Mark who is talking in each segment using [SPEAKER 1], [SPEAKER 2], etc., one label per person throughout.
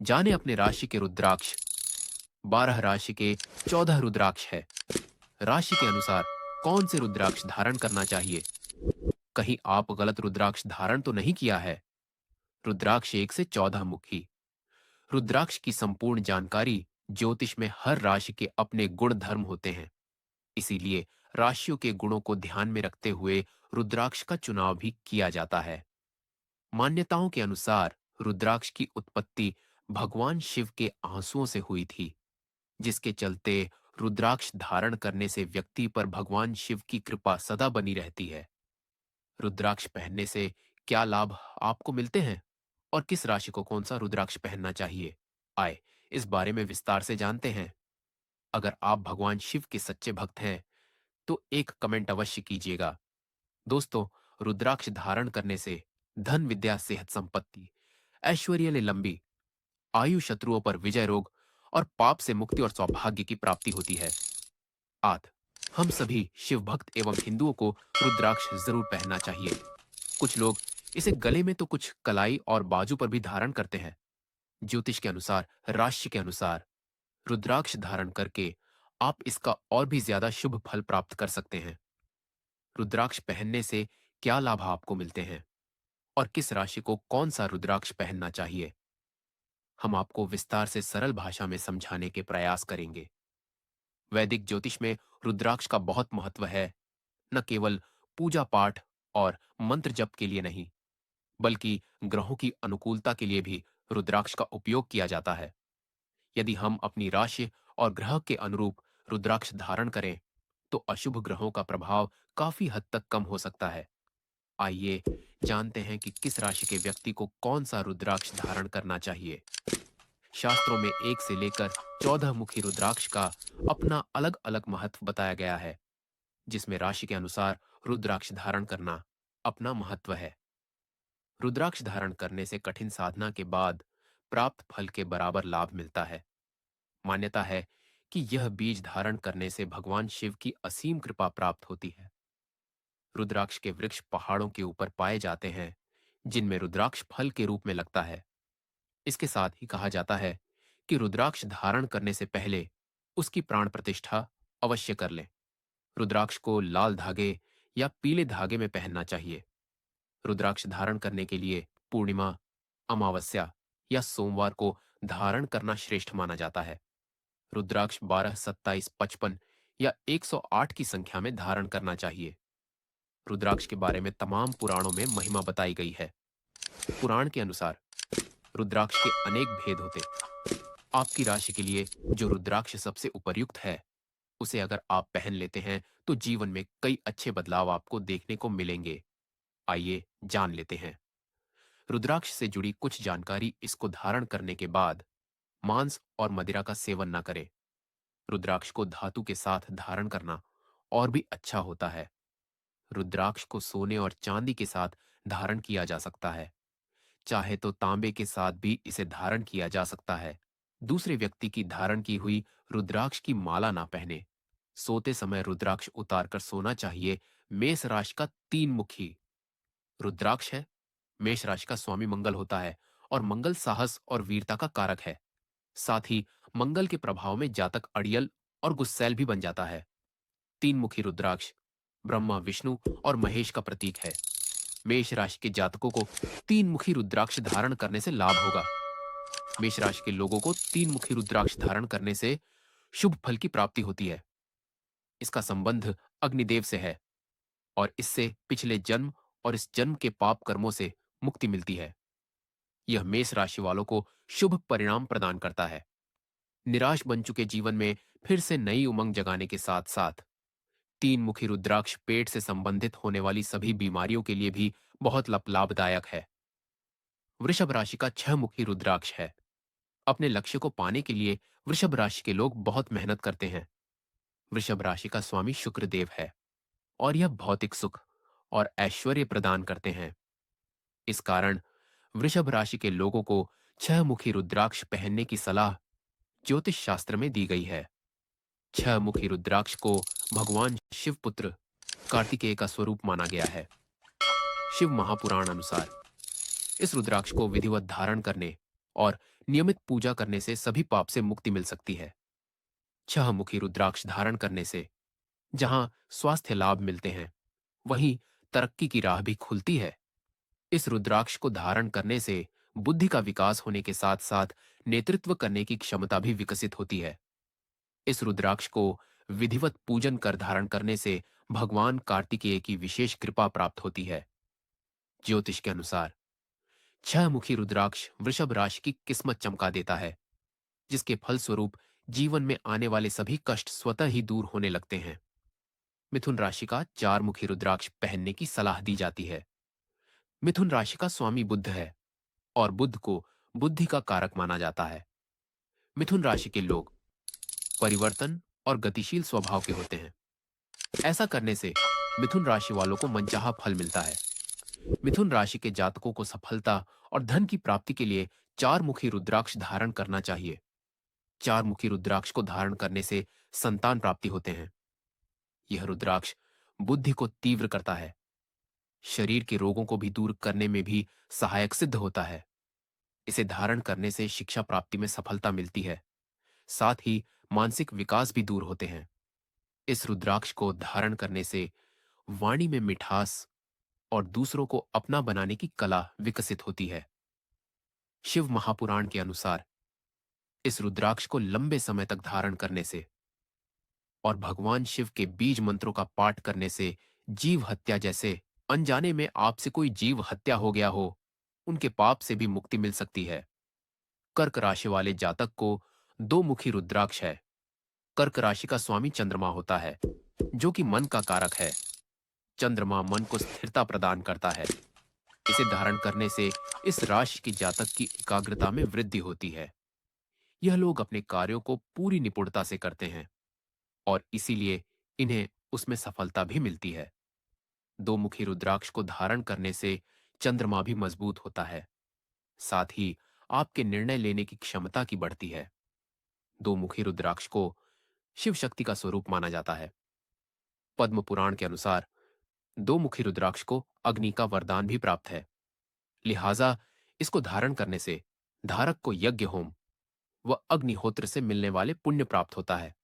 [SPEAKER 1] जाने अपने राशि के रुद्राक्ष। 12 राशि के 14 रुद्राक्ष है। राशि के अनुसार कौन से रुद्राक्ष धारण करना चाहिए? कहीं आप गलत रुद्राक्ष धारण तो नहीं किया है? रुद्राक्ष 1 से 14 मुखी। रुद्राक्ष की संपूर्ण जानकारी। ज्योतिष में हर राशि के अपने गुण धर्म होते हैं। इसीलिए राशियों के गुणों को ध्यान में रखते हुए रुद्राक्ष का चुनाव भी किया जाता है। मान्यताओं के अनुसार रुद्राक्ष की उत्पत्ति भगवान शिव के आंसुओं से हुई थी, जिसके चलते रुद्राक्ष धारण करने से व्यक्ति पर भगवान शिव की कृपा सदा बनी रहती है। रुद्राक्ष पहनने से क्या लाभ आपको मिलते हैं और किस राशि को कौन सा रुद्राक्ष पहनना चाहिए, आए इस बारे में विस्तार से जानते हैं। अगर आप भगवान शिव के सच्चे भक्त हैं तो एक कमेंट अवश्य कीजिएगा। दोस्तों, रुद्राक्ष धारण करने से धन, विद्या, सेहत, संपत्ति, ऐश्वर्य ने लंबी आयु, शत्रुओं पर विजय, रोग और पाप से मुक्ति और सौभाग्य की प्राप्ति होती है। आद हम सभी शिव भक्त एवं हिंदुओं को रुद्राक्ष जरूर पहनना चाहिए। कुछ लोग इसे गले में तो कुछ कलाई और बाजू पर भी धारण करते हैं। ज्योतिष के अनुसार, राशि के अनुसार रुद्राक्ष धारण करके आप इसका और भी ज्यादा शुभ फल प्राप्त कर सकते हैं। रुद्राक्ष पहनने से क्या लाभ आपको मिलते हैं और किस राशि को कौन सा रुद्राक्ष पहनना चाहिए, हम आपको विस्तार से सरल भाषा में समझाने के प्रयास करेंगे। वैदिक ज्योतिष में रुद्राक्ष का बहुत महत्व है। न केवल पूजा पाठ और मंत्र जप के लिए नहीं, बल्कि ग्रहों की अनुकूलता के लिए भी रुद्राक्ष का उपयोग किया जाता है। यदि हम अपनी राशि और ग्रह के अनुरूप रुद्राक्ष धारण करें तो अशुभ ग्रहों का प्रभाव काफी हद तक कम हो सकता है। आइए जानते हैं कि किस राशि के व्यक्ति को कौन सा रुद्राक्ष धारण करना चाहिए। शास्त्रों में 1 से लेकर 14 मुखी रुद्राक्ष का अपना अलग अलग महत्व बताया गया है, जिसमें राशि के अनुसार रुद्राक्ष धारण करना अपना महत्व है। रुद्राक्ष धारण करने से कठिन साधना के बाद प्राप्त फल के बराबर लाभ मिलता है। मान्यता है कि यह बीज धारण करने से भगवान शिव की असीम कृपा प्राप्त होती है। रुद्राक्ष के वृक्ष पहाड़ों के ऊपर पाए जाते हैं, जिनमें रुद्राक्ष फल के रूप में लगता है। इसके साथ ही कहा जाता है कि रुद्राक्ष धारण करने से पहले उसकी प्राण प्रतिष्ठा अवश्य कर लें। रुद्राक्ष को लाल धागे या पीले धागे में पहनना चाहिए। रुद्राक्ष धारण करने के लिए पूर्णिमा, अमावस्या या सोमवार को धारण करना श्रेष्ठ माना जाता है। रुद्राक्ष 12, 27, 55 या 108 की संख्या में धारण करना चाहिए। रुद्राक्ष के बारे में तमाम पुराणों में महिमा बताई गई है। पुराण के अनुसार रुद्राक्ष के अनेक भेद होते। आपकी राशि के लिए जो रुद्राक्ष सबसे उपयुक्त है, उसे अगर आप पहन लेते हैं तो जीवन में कई अच्छे बदलाव आपको देखने को मिलेंगे। आइए जान लेते हैं। रुद्राक्ष से जुड़ी कुछ जानकारी। इसको धारण करने के बाद मांस और मदिरा का सेवन न करें। रुद्राक्ष को धातु के साथ धारण करना और भी अच्छा होता है। रुद्राक्ष को सोने और चांदी के साथ धारण किया जा सकता है। चाहे तो तांबे के साथ भी इसे धारण किया जा सकता है। दूसरे व्यक्ति की धारण की हुई रुद्राक्ष की माला ना पहने। सोते समय रुद्राक्ष उतारकर सोना चाहिए। मेष राशि का 3 मुखी रुद्राक्ष है। मेष राशि का स्वामी मंगल होता है और मंगल साहस और वीरता का कारक है। साथ ही मंगल के प्रभाव में जातक अड़ियल और गुस्सैल भी बन जाता है। 3 मुखी रुद्राक्ष ब्रह्मा, विष्णु और महेश का प्रतीक है। मेष राशि के जातकों को 3 मुखी रुद्राक्ष धारण करने से लाभ होगा। मेष राशि के लोगों को 3 मुखी रुद्राक्ष धारण करने से शुभ फल की प्राप्ति होती है। इसका संबंध अग्निदेव से है और इससे पिछले जन्म और इस जन्म के पाप कर्मों से मुक्ति मिलती है। यह मेष राशि वालों को शुभ परिणाम प्रदान करता है। निराश बन चुके जीवन में फिर से नई उमंग जगाने के साथ साथ 3 मुखी रुद्राक्ष पेट से संबंधित होने वाली सभी बीमारियों के लिए भी बहुत लाभदायक है। वृषभ राशि का 6 मुखी रुद्राक्ष है। अपने लक्ष्य को पाने के लिए वृषभ राशि के लोग बहुत मेहनत करते हैं। वृषभ राशि का स्वामी शुक्र देव है और यह भौतिक सुख और ऐश्वर्य प्रदान करते हैं। इस कारण वृषभ राशि के लोगों को 6 मुखी रुद्राक्ष पहनने की सलाह ज्योतिष शास्त्र में दी गई है। 6 मुखी रुद्राक्ष को भगवान शिव पुत्र कार्तिकेय का स्वरूप माना गया है। शिव महापुराण अनुसार इस रुद्राक्ष को विधिवत धारण करने और नियमित पूजा करने से सभी पाप से मुक्ति मिल सकती है। छह मुखी रुद्राक्ष धारण करने से जहां स्वास्थ्य लाभ मिलते हैं, वहीं तरक्की की राह भी खुलती है। इस रुद्राक्ष को धारण करने से बुद्धि का विकास होने के साथ साथ नेतृत्व करने की क्षमता भी विकसित होती है। इस रुद्राक्ष को विधिवत पूजन कर धारण करने से भगवान कार्तिकेय की विशेष कृपा प्राप्त होती है। ज्योतिष के अनुसार छह मुखी रुद्राक्ष वृषभ राशि की किस्मत चमका देता है, जिसके फलस्वरूप जीवन में आने वाले सभी कष्ट स्वतः ही दूर होने लगते हैं। मिथुन राशि का चार मुखी रुद्राक्ष पहनने की सलाह दी जाती है। मिथुन राशि का स्वामी बुध है और बुध को बुद्धि का कारक माना जाता है। मिथुन राशि के लोग परिवर्तन और गतिशील स्वभाव के होते हैं। ऐसा करने से मिथुन राशि वालों को मनचाहा फल मिलता है। मिथुन राशि के जातकों को सफलता और धन की प्राप्ति के लिए चार मुखी रुद्राक्ष धारण करना चाहिए। चार मुखी रुद्राक्ष को धारण करने से संतान प्राप्ति होते हैं। यह रुद्राक्ष बुद्धि को तीव्र करता है, शरीर के रोगों को भी दूर करने में भी सहायक सिद्ध होता है। इसे धारण करने से शिक्षा प्राप्ति में सफलता मिलती है, साथ ही मानसिक विकास भी दूर होते हैं। इस रुद्राक्ष को धारण करने से वाणी में मिठास और दूसरों को अपना बनाने की कला विकसित होती है। शिव महापुराण के अनुसार इस रुद्राक्ष को लंबे समय तक धारण करने से और भगवान शिव के बीज मंत्रों का पाठ करने से जीव हत्या जैसे अनजाने में आपसे कोई जीव हत्या हो गया हो, उनके पाप से भी मुक्ति मिल सकती है। कर्क राशि वाले जातक को दो मुखी रुद्राक्ष है। कर्क राशि का स्वामी चंद्रमा होता है, जो कि मन का कारक है। चंद्रमा मन को स्थिरता प्रदान करता है। इसे धारण करने से इस राशि के जातक की एकाग्रता में वृद्धि होती है। यह लोग अपने कार्यों को पूरी निपुणता से करते हैं और इसीलिए इन्हें उसमें सफलता भी मिलती है। दो मुखी रुद्राक्ष को धारण करने से चंद्रमा भी मजबूत होता है, साथ ही आपके निर्णय लेने की क्षमता की बढ़ती है। दो मुखी रुद्राक्ष को शिव शक्ति का स्वरूप माना जाता है। पद्म पुराण के अनुसार दो मुखी रुद्राक्ष को अग्नि का वरदान भी प्राप्त है। लिहाजा इसको धारण करने से धारक को यज्ञ होम व अग्निहोत्र से मिलने वाले पुण्य प्राप्त होता है।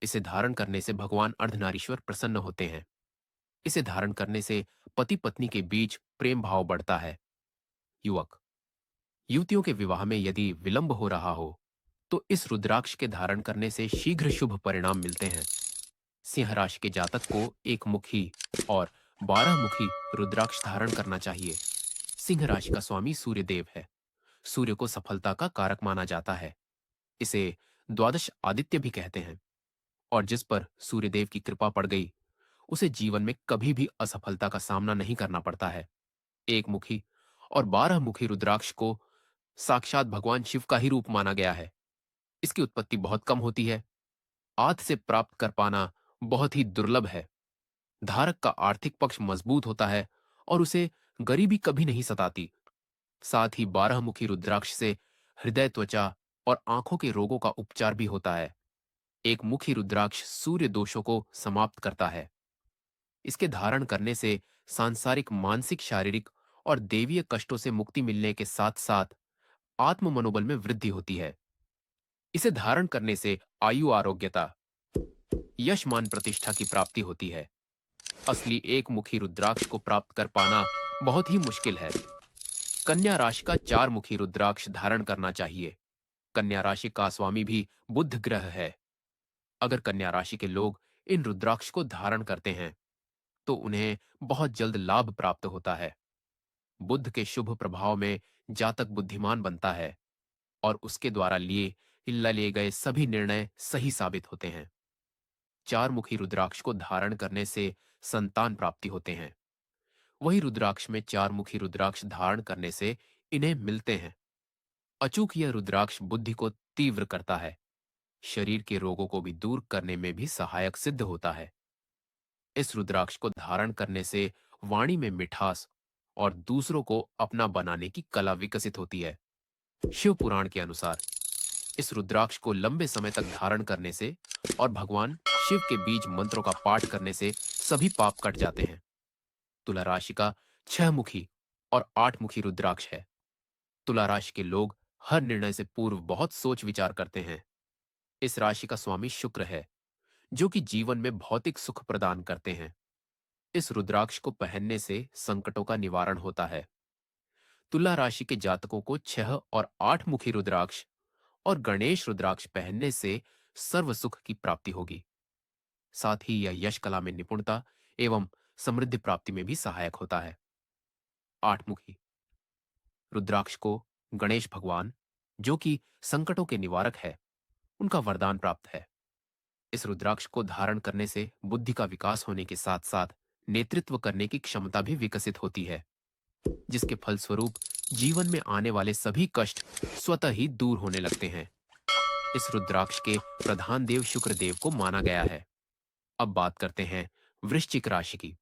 [SPEAKER 1] इसे धारण करने से भगवान अर्धनारीश्वर प्रसन्न होते हैं। इसे धारण करने से पति पत्नी के बीच प्रेम भाव बढ़ता है। युवक युवतियों के विवाह में यदि विलंब हो रहा हो, तो इस रुद्राक्ष के धारण करने से शीघ्र शुभ परिणाम मिलते हैं। सिंह राशि के जातक को एक मुखी और 12 मुखी रुद्राक्ष धारण करना चाहिए। सिंह राशि का स्वामी सूर्य देव है। सूर्य को सफलता का कारक माना जाता है। इसे द्वादश आदित्य भी कहते हैं और जिस पर सूर्यदेव की कृपा पड़ गई, उसे जीवन में कभी भी असफलता का सामना नहीं करना पड़ता है। एक मुखी और 12 मुखी रुद्राक्ष को साक्षात भगवान शिव का ही रूप माना गया है। इसकी उत्पत्ति बहुत कम होती है। आद से प्राप्त कर पाना बहुत ही दुर्लभ है। धारक का आर्थिक पक्ष मजबूत होता है और उसे गरीबी कभी नहीं सताती। साथ ही 12 मुखी रुद्राक्ष से हृदय, त्वचा और आंखों के रोगों का उपचार भी होता है। एक मुखी रुद्राक्ष सूर्य दोषों को समाप्त करता है। इसके धारण करने से सांसारिक, मानसिक, शारीरिक और देवीय कष्टों से मुक्ति मिलने के साथ साथ आत्म मनोबल में वृद्धि होती है। इसे धारण करने से आयु, आरोग्यता, यश, मान, प्रतिष्ठा की प्राप्ति होती है। असली एक मुखी रुद्राक्ष को प्राप्त कर पाना बहुत ही मुश्किल है। कन्या राशि का चार मुखी रुद्राक्ष धारण करना चाहिए। कन्या राशि का स्वामी भी बुध ग्रह है। अगर कन्या राशि के लोग इन रुद्राक्ष को धारण करते हैं, तो उन्हें बहुत जल्द लाभ प्राप्त होता है। बुध के शुभ प्रभाव में जातक बुद्धिमान बनता है और उसके द्वारा लिए गए सभी निर्णय सही साबित होते हैं। चार मुखी रुद्राक्ष को धारण करने से संतान प्राप्ति होते हैं। वही रुद्राक्ष में चार मुखी रुद्राक्ष धारण करने से इन्हें मिलते हैं। अचूक यह रुद्राक्ष बुद्धि को तीव्र करता है, शरीर के रोगों को भी दूर करने में भी सहायक सिद्ध होता है। इस रुद्राक्ष को धारण करने से वाणी में मिठास और दूसरों को अपना बनाने की कला विकसित होती है। शिव पुराण के अनुसार इस रुद्राक्ष को लंबे समय तक धारण करने से और भगवान शिव के बीज मंत्रों का पाठ करने से सभी पाप कट जाते हैं। तुला राशि का छह मुखी और आठ मुखी रुद्राक्ष है। तुला राशि के लोग हर निर्णय से पूर्व बहुत सोच विचार करते हैं। इस राशि का स्वामी शुक्र है, जो कि जीवन में भौतिक सुख प्रदान करते हैं। इस रुद्राक्ष को पहनने से संकटों का निवारण होता है। तुला राशि के जातकों को 6 और 8 मुखी रुद्राक्ष और गणेश रुद्राक्ष पहनने से सर्व सुख की प्राप्ति होगी। साथ ही यह यश कला में निपुणता एवं समृद्धि प्राप्ति में भी सहायक होता है। 8 मुखी रुद्राक्ष को गणेश भगवान, जो कि संकटों के निवारक है, उनका वरदान प्राप्त है। इस रुद्राक्ष को धारण करने से बुद्धि का विकास होने के साथ साथ नेतृत्व करने की क्षमता भी विकसित होती है, जिसके फलस्वरूप जीवन में आने वाले सभी कष्ट स्वतः ही दूर होने लगते हैं। इस रुद्राक्ष के प्रधान देव शुक्र देव को माना गया है। अब बात करते हैं वृश्चिक राशि की।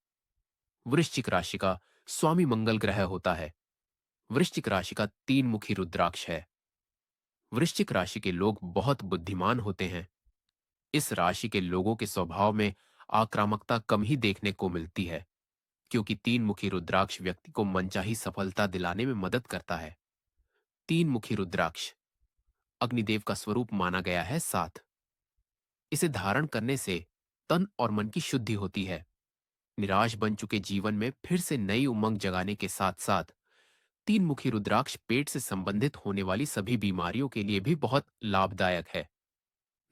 [SPEAKER 1] वृश्चिक राशि का स्वामी मंगल ग्रह होता है। वृश्चिक राशि का 3 मुखी रुद्राक्ष है। वृश्चिक राशि के लोग बहुत बुद्धिमान होते हैं। इस राशि के लोगों के स्वभाव में आक्रामकता कम ही देखने को मिलती है, क्योंकि 3 मुखी रुद्राक्ष व्यक्ति को मनचाही सफलता दिलाने में मदद करता है। 3 मुखी रुद्राक्ष अग्निदेव का स्वरूप माना गया है। 7 इसे धारण करने से तन और मन की शुद्धि होती है। निराश बन चुके जीवन में फिर से नई उमंग जगाने के साथ साथ 3 मुखी रुद्राक्ष पेट से संबंधित होने वाली सभी बीमारियों के लिए भी बहुत लाभदायक है।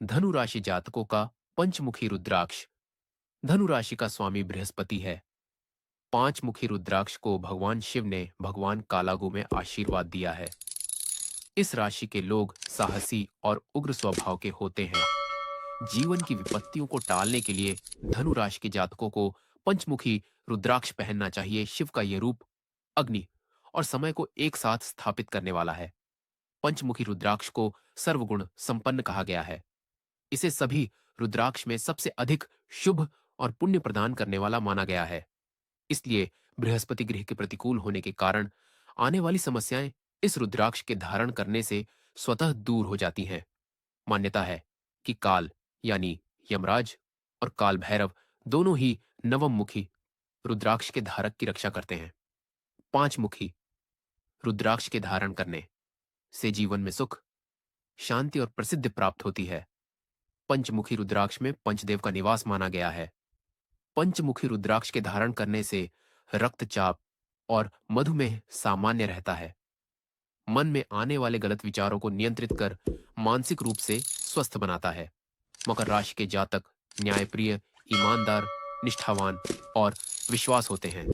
[SPEAKER 1] धनु राशि जातकों का 5 मुखी रुद्राक्ष धनु राशि का स्वामी बृहस्पति है। 5 मुखी रुद्राक्ष को भगवान शिव ने भगवान कालागू में आशीर्वाद दिया है। इस राशि के लोग साहसी और उग्र स्वभाव के होते हैं। जीवन की विपत्तियों को टालने के लिए धनु राशि के जातकों को 5 मुखी रुद्राक्ष पहनना चाहिए। शिव का यह रूप अग्नि और समय को एक साथ स्थापित करने वाला है। 5 मुखी रुद्राक्ष को सर्वगुण संपन्न कहा गया है। इसे सभी रुद्राक्ष में सबसे अधिक शुभ और पुण्य प्रदान करने वाला माना गया है। इसलिए बृहस्पति ग्रह के प्रतिकूल होने के कारण आने वाली समस्याएं इस रुद्राक्ष के धारण करने से स्वतः दूर हो जाती हैं। मान्यता है कि काल यानी यमराज और काल भैरव दोनों ही नवम मुखी रुद्राक्ष के धारक की रक्षा करते हैं। 5 मुखी रुद्राक्ष के धारण करने से जीवन में सुख, शांति और प्रसिद्धि प्राप्त होती है। पंचमुखी रुद्राक्ष में पंचदेव का निवास माना गया है। पंचमुखी रुद्राक्ष के धारण करने से रक्तचाप और मधुमेह सामान्य रहता है। मन में आने वाले गलत विचारों को नियंत्रित कर मानसिक रूप से स्वस्थ बनाता है। मकर राशि के जातक न्यायप्रिय, ईमानदार, निष्ठावान और विश्वास होते हैं।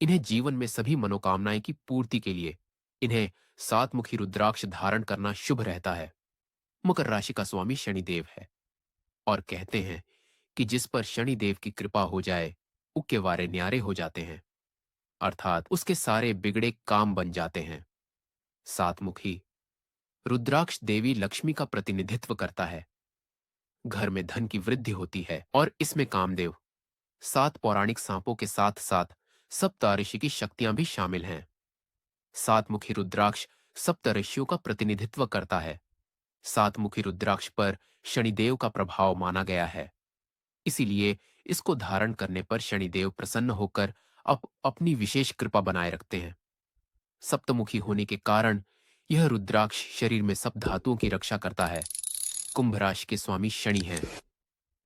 [SPEAKER 1] इन्हें जीवन में सभी मनोकामनाएं की पूर्ति के लिए इन्हें 7 मुखी रुद्राक्ष धारण करना शुभ रहता है। मकर राशि का स्वामी शनिदेव है और कहते हैं कि जिस पर शनिदेव की कृपा हो जाए, उक्के वारे न्यारे हो जाते हैं, अर्थात उसके सारे बिगड़े काम बन जाते हैं। 7 मुखी रुद्राक्ष देवी लक्ष्मी का प्रतिनिधित्व करता है। घर में धन की वृद्धि होती है और इसमें कामदेव, 7 पौराणिक सांपों के साथ साथ सप्तऋषि की शक्तियां भी शामिल हैं। 7 मुखी रुद्राक्ष सप्तऋषियों का प्रतिनिधित्व करता है। 7 मुखी रुद्राक्ष पर शनिदेव का प्रभाव माना गया है। इसीलिए इसको धारण करने पर शनिदेव प्रसन्न होकर अपनी विशेष कृपा बनाए रखते हैं। सप्तमुखी होने के कारण यह रुद्राक्ष शरीर में सब धातुओं की रक्षा करता है। कुंभ राशि के स्वामी शनि हैं।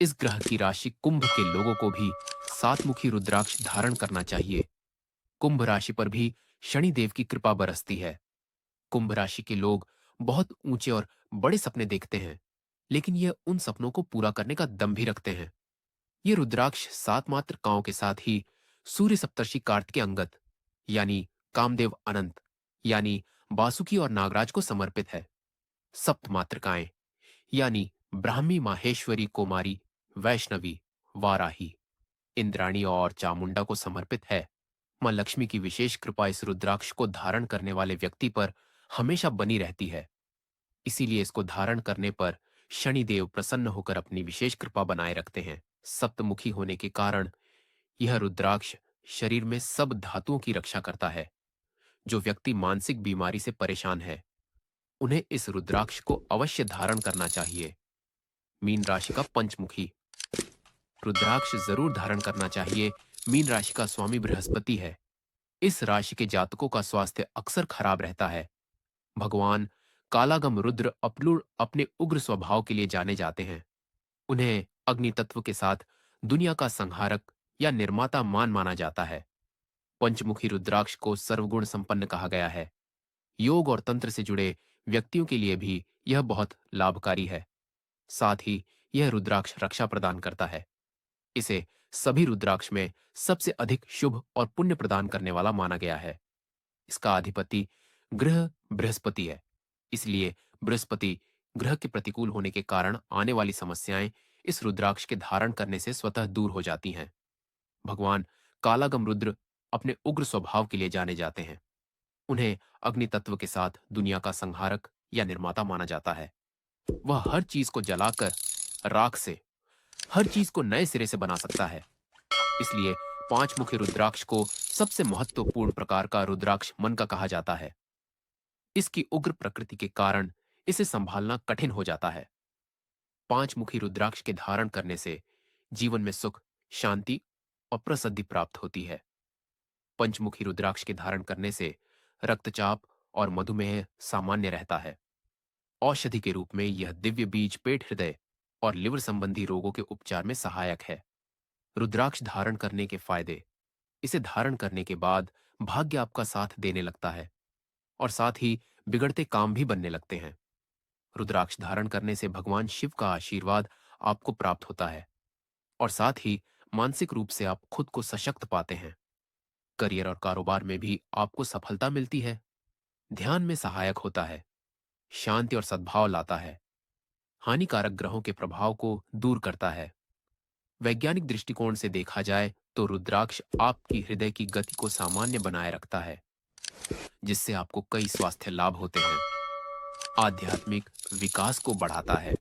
[SPEAKER 1] इस ग्रह की राशि कुंभ के लोगों को भी 7 मुखी रुद्राक्ष धारण करना चाहिए। कुंभ राशि पर भी शनिदेव की कृपा बरसती है। कुंभ राशि के लोग बहुत ऊंचे और बड़े सपने देखते हैं, लेकिन यह उन सपनों को पूरा करने का दम भी रखते हैं। ये रुद्राक्ष 7 मातृकाओं के साथ ही सूर्य सप्तर्षि कार्तिकेय अंगद यानी कामदेव अनंत यानी बासुकी और नागराज को समर्पित है। सप्त मातृकाएं यानी ब्राह्मी, माहेश्वरी, कुमारी, वैष्णवी, वाराही, इंद्राणी और चामुंडा को समर्पित है। मां लक्ष्मी की विशेष कृपा इस रुद्राक्ष को धारण करने वाले व्यक्ति पर हमेशा बनी रहती है। इसीलिए इसको धारण करने पर शनिदेव प्रसन्न होकर अपनी विशेष कृपा बनाए रखते हैं। सप्तमुखी होने के कारण यह रुद्राक्ष शरीर में सब धातुओं की रक्षा करता है। जो व्यक्ति मानसिक बीमारी से परेशान है, उन्हें इस रुद्राक्ष को अवश्य धारण करना चाहिए। मीन राशि का 5 मुखी रुद्राक्ष जरूर धारण करना चाहिए। मीन राशि का स्वामी बृहस्पति है। इस राशि के जातकों का स्वास्थ्य अक्सर खराब रहता है। भगवान कालागम रुद्र अपने उग्र स्वभाव के लिए जाने जाते हैं। उन्हें अग्नि तत्व के साथ दुनिया का संहारक या निर्माता माना जाता है। पंचमुखी रुद्राक्ष को सर्वगुण संपन्न कहा गया है। योग और तंत्र से जुड़े व्यक्तियों के लिए भी यह बहुत लाभकारी है। साथ ही यह रुद्राक्ष रक्षा प्रदान करता है। इसे सभी रुद्राक्ष में सबसे अधिक शुभ और पुण्य प्रदान करने वाला माना गया है। इसका अधिपति ग्रह बृहस्पति है। इसलिए बृहस्पति ग्रह के प्रतिकूल होने के कारण आने वाली समस्याएं इस रुद्राक्ष के धारण करने से स्वतः दूर हो जाती हैं। भगवान कालागम रुद्र अपने उग्र स्वभाव के लिए जाने जाते हैं। उन्हें अग्नि तत्व के साथ दुनिया का संहारक या निर्माता माना जाता है। वह हर चीज को जलाकर राख से हर चीज को नए सिरे से बना सकता है। इसलिए पांच मुखी रुद्राक्ष को सबसे महत्वपूर्ण प्रकार का रुद्राक्ष मन का कहा जाता है। इसकी उग्र प्रकृति के कारण इसे संभालना कठिन हो जाता है। पांच मुखी रुद्राक्ष के धारण करने से जीवन में सुख, शांति और प्रसिद्धि प्राप्त होती है। पंचमुखी रुद्राक्ष के धारण करने से रक्तचाप और मधुमेह सामान्य रहता है। औषधि के रूप में यह दिव्य बीज पेट, हृदय और लिवर संबंधी रोगों के उपचार में सहायक है। रुद्राक्ष धारण करने के फायदे। इसे धारण करने के बाद भाग्य आपका साथ देने लगता है और साथ ही बिगड़ते काम भी बनने लगते हैं। रुद्राक्ष धारण करने से भगवान शिव का आशीर्वाद आपको प्राप्त होता है और साथ ही मानसिक रूप से आप खुद को सशक्त पाते हैं। करियर और कारोबार में भी आपको सफलता मिलती है। ध्यान में सहायक होता है। शांति और सद्भाव लाता है। हानिकारक ग्रहों के प्रभाव को दूर करता है। वैज्ञानिक दृष्टिकोण से देखा जाए तो रुद्राक्ष आपकी हृदय की गति को सामान्य बनाए रखता है, जिससे आपको कई स्वास्थ्य लाभ होते हैं। आध्यात्मिक विकास को बढ़ाता है।